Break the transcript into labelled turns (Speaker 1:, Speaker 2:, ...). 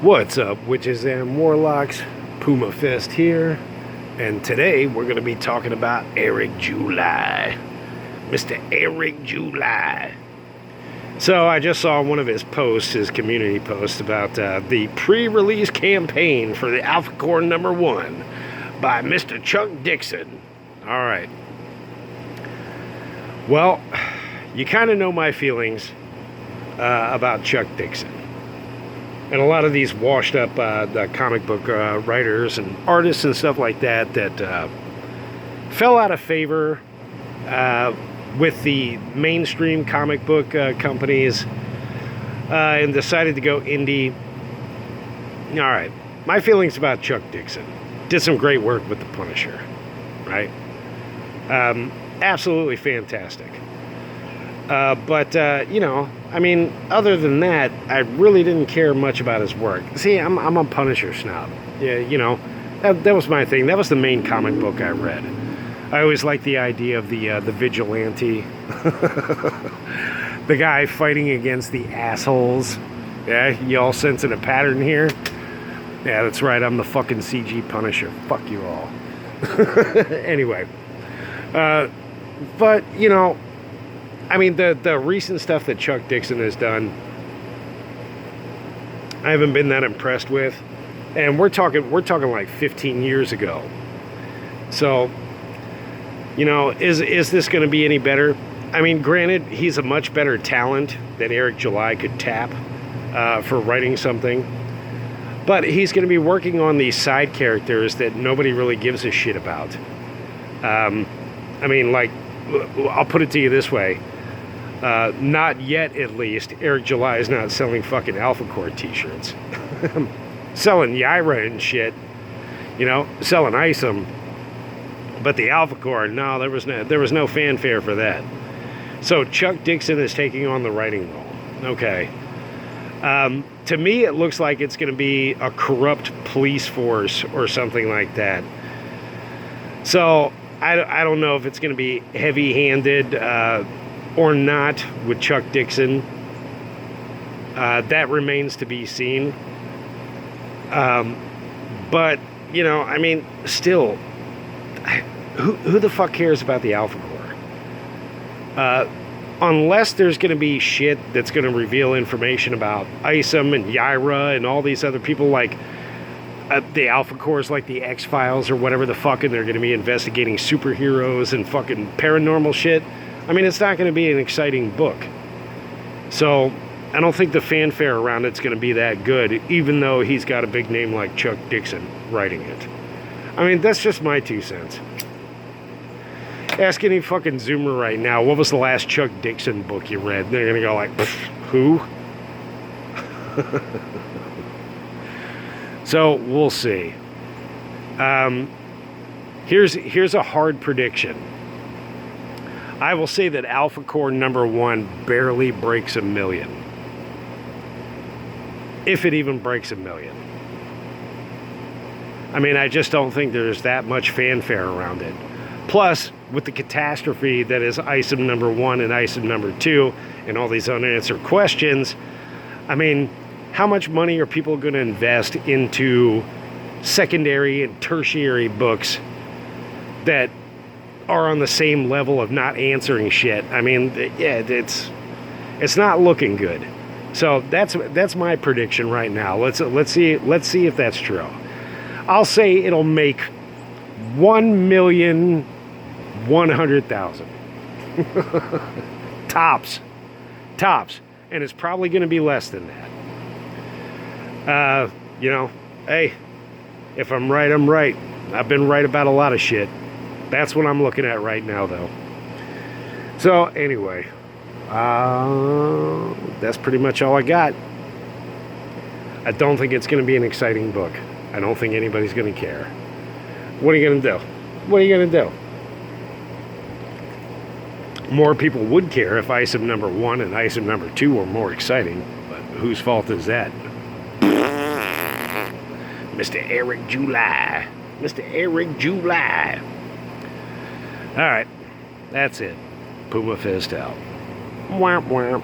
Speaker 1: What's up, witches and warlocks? Puma Fist here, and today we're going to be talking about Eric July. Mr. Eric July. So I just saw one of his posts, his community post, about the pre-release campaign for the Alphacore #1 by Mr. Chuck Dixon. Alright. Well, you kind of know my feelings about Chuck Dixon. And a lot of these washed up the comic book writers and artists and stuff like that fell out of favor with the mainstream comic book companies and decided to go indie. All right, my feelings about Chuck Dixon. Did some great work with The Punisher, right? Absolutely fantastic. But you know, I mean, other than that, I really didn't care much about his work. See, I'm a Punisher snob. Yeah, you know, that was my thing. That was the main comic book I read. I always liked the idea of the vigilante, the guy fighting against the assholes. Yeah, you all sensing a pattern here? Yeah, that's right. I'm the fucking CG Punisher. Fuck you all. Anyway, but you know. I mean, the recent stuff that Chuck Dixon has done, I haven't been that impressed with, and we're talking like 15 years ago. So, you know, is this going to be any better? I mean, granted, he's a much better talent than Eric July could tap for writing something, but he's going to be working on these side characters that nobody really gives a shit about. I mean, like, I'll put it to you this way. Not yet, at least, Eric July is not selling fucking Alphacore t-shirts. Selling Yaira and shit. You know, selling Isom. But the Alphacore, no, there was no fanfare for that. So Chuck Dixon is taking on the writing role. Okay. To me, it looks like it's going to be a corrupt police force or something like that. So I don't know if it's going to be heavy-handed or not with Chuck Dixon. That remains to be seen. But, you know, I mean, still, who the fuck cares about the Alphacore? Unless there's going to be shit that's going to reveal information about Isom and Yaira and all these other people, like the Alphacores, like the X-Files or whatever the fuck, and they're going to be investigating superheroes and fucking paranormal shit. I mean, it's not going to be an exciting book. So, I don't think the fanfare around it's going to be that good, even though he's got a big name like Chuck Dixon writing it. I mean, that's just my 2 cents. Ask any fucking Zoomer right now, what was the last Chuck Dixon book you read? They're going to go like, who? So, we'll see. Here's a hard prediction. I will say that Alphacore #1 barely breaks 1 million. If it even breaks 1 million. I mean, I just don't think there's that much fanfare around it. Plus, with the catastrophe that is Isom #1 and Isom #2 and all these unanswered questions, I mean, how much money are people going to invest into secondary and tertiary books that are on the same level of not answering shit? I mean, yeah, it's not looking good. So that's my prediction right now. Let's see if that's true. I'll say it'll make 1,100,000 tops, and it's probably going to be less than that. You know, hey, if I'm right, I'm right. I've been right about a lot of shit. That's what I'm looking at right now, though. So, anyway, that's pretty much all I got. I don't think it's going to be an exciting book. I don't think anybody's going to care. What are you going to do? What are you going to do? More people would care if Isom #1 and Isom #2 were more exciting, but whose fault is that? Mr. Eric July. Mr. Eric July. All right, that's it. Puma Fist out. Womp womp.